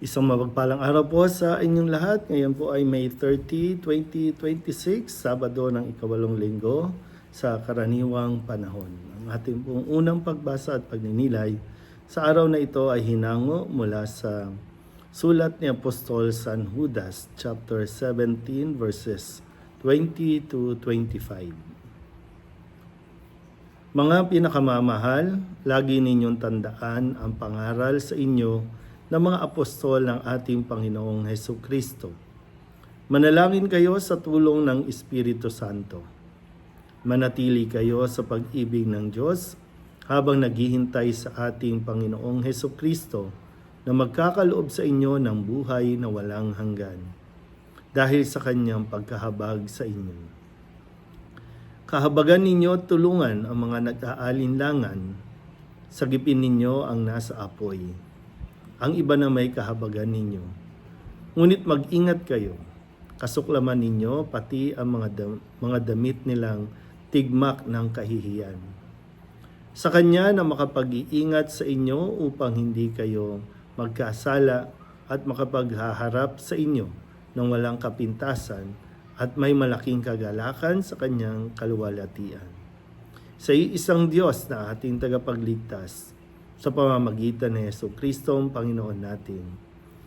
Isang mapagpalang araw po sa inyong lahat. Ngayon po ay May 30, 2026, Sabado ng ikawalong linggo sa karaniwang panahon. Ang ating pong unang pagbasa at pagninilay sa araw na ito ay hinango mula sa sulat ni Apostol San Judas, chapter 17, verses 20 to 25. Mga pinakamamahal, lagi ninyong tandaan ang pangaral sa inyo ng mga apostol ng ating Panginoong Hesus Kristo. Manalangin kayo sa tulong ng Espiritu Santo. Manatili kayo sa pag-ibig ng Diyos habang naghihintay sa ating Panginoong Hesus Kristo na magkakaloob sa inyo ng buhay na walang hanggan dahil sa kanyang pagkahabag sa inyo. Kahabagan ninyo at tulungan ang mga nag-aalinlangan. Sagipin ninyo ang nasa apoy. Ang iba na may kahabagan ninyo. Ngunit mag-ingat kayo. Kasuklaman ninyo pati ang mga damit nilang tigmak ng kahihiyan. Sa Kanya na makapag-iingat sa inyo upang hindi kayo magkasala at makapaghaharap sa inyo ng walang kapintasan at may malaking kagalakan sa Kanyang kaluwalhatian. Sa isang Diyos na ating tagapagligtas, sa pamamagitan ni Hesus Kristo ang Panginoon natin.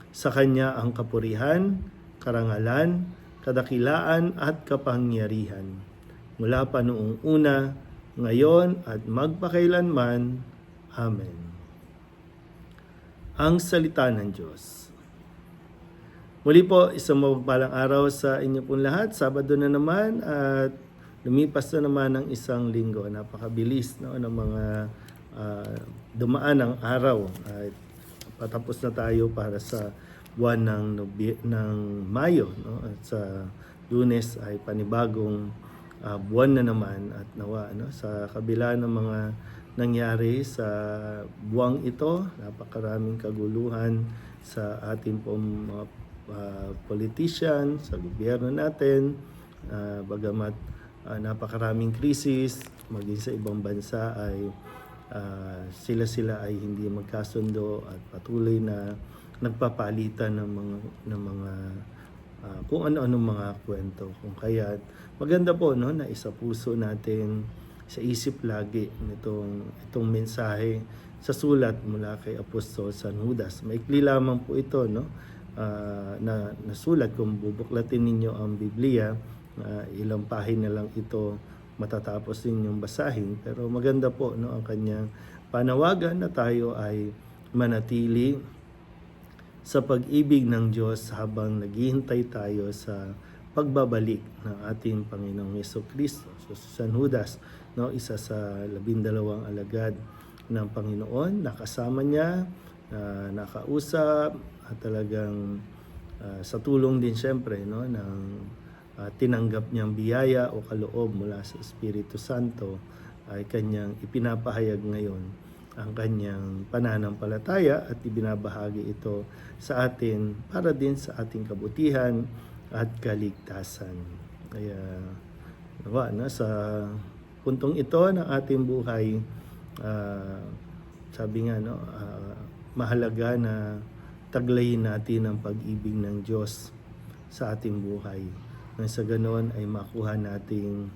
Sa Kanya ang kapurihan, karangalan, kadakilaan at kapangyarihan. Mula pa noong una, ngayon at magpakailanman. Amen. Ang salita ng Diyos. Muli po, isang mapagpalang araw sa inyo pong lahat. Sabado na naman at lumipas na naman ng isang linggo. Napakabilis ng mga dumaan ang araw at patapos na tayo para sa buwan ng Mayo, no? At sa Lunes ay panibagong buwan na naman at nawa, no? Sa kabila ng mga nangyari sa buwang ito, napakaraming kaguluhan sa ating pong mga politician, sa gobyerno natin, bagamat napakaraming krisis, maging sa ibang bansa ay sila ay hindi magkasundo at patuloy na nagpapalitan ng mga kung ano-anong mga kwento. Kung kaya maganda po, no, na isa puso natin sa isip lagi itong mensahe sa sulat mula kay Apostol San Judas. Maikli lamang po ito, no, na sulat. Kung bubuklatin ninyo ang Biblia, ilang pahina lang ito matatapos din yung basahin, pero maganda po, no, ang kanyang panawagan na tayo ay manatili sa pag-ibig ng Diyos habang naghihintay tayo sa pagbabalik ng ating Panginoong Hesus Kristo. So San Judas, no, isa sa 12 alagad ng Panginoon, nakasama niya, nakausap at talagang sa tulong din siyempre, no, ng tinanggap niyang biyaya o kaloob mula sa Espiritu Santo ay kanyang ipinapahayag ngayon ang kanyang pananampalataya at ibinabahagi ito sa atin para din sa ating kabutihan at kaligtasan. Kaya sa puntong ito ng ating buhay, sabi nga, no, mahalaga na taglayin natin ang pag-ibig ng Diyos sa ating buhay. Nang sa ganoon ay makuha nating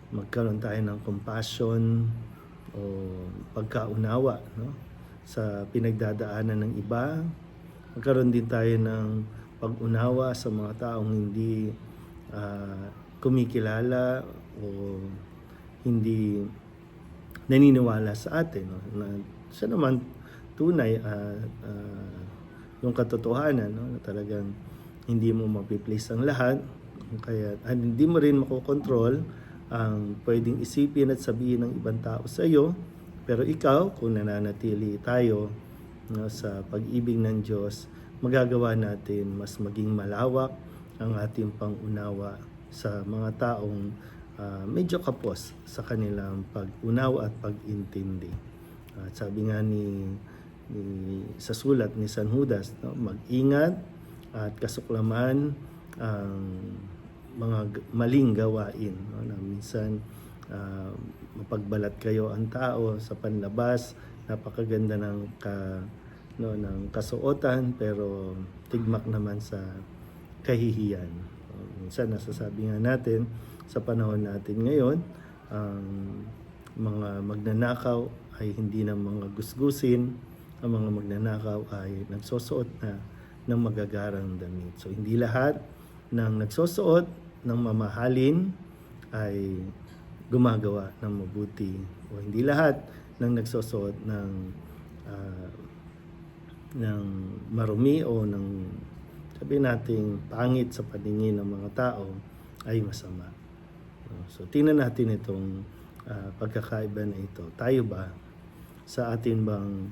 magkaroon tayo ng compassion o pagkaunawa, no, sa pinagdadaanan ng iba. Magkaroon din tayo ng pag-unawa sa mga taong hindi kumikilala o hindi naniniwala sa atin, no, na siya naman tunay yung katotohanan, no, na talagang hindi mo mapiplease ang lahat, kaya hindi mo rin makokontrol ang pwedeng isipin at sabihin ng ibang tao sa iyo, pero ikaw, kung nananatili tayo, no, sa pag-ibig ng Diyos, magagawa natin mas maging malawak ang ating pangunawa sa mga taong medyo kapos sa kanilang pag-unawa at pag-intindi. At sabi nga sa sulat ni San Judas, no, mag-ingat at kasuklaman ang mga maling gawain, no, na minsan mapagbalat kayo ang tao sa panlabas, napakaganda ng no, ng kasuotan pero tigmak naman sa kahihiyan. Minsan nasasabi nga natin sa panahon natin ngayon, ang mga magnanakaw ay hindi na mga gusgusin, ang mga magnanakaw ay nagsusuot na ng magagarang damit. So hindi lahat ng nagsusuot ng mamahalin ay gumagawa ng mabuti, o hindi lahat ng nagsusuot ah, ng marumi o ng sabi nating pangit sa paningin ng mga tao ay masama. So tingnan natin itong pagkakaiba na ito. Tayo ba sa atin bang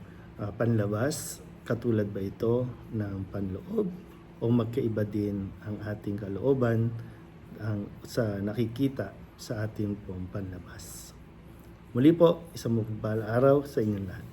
panlabas, katulad ba ito ng panloob, o magkaiba din ang ating kalooban sa nakikita sa ating pong panlabas? Muli po, isang mapagpalang araw sa inyong lahat.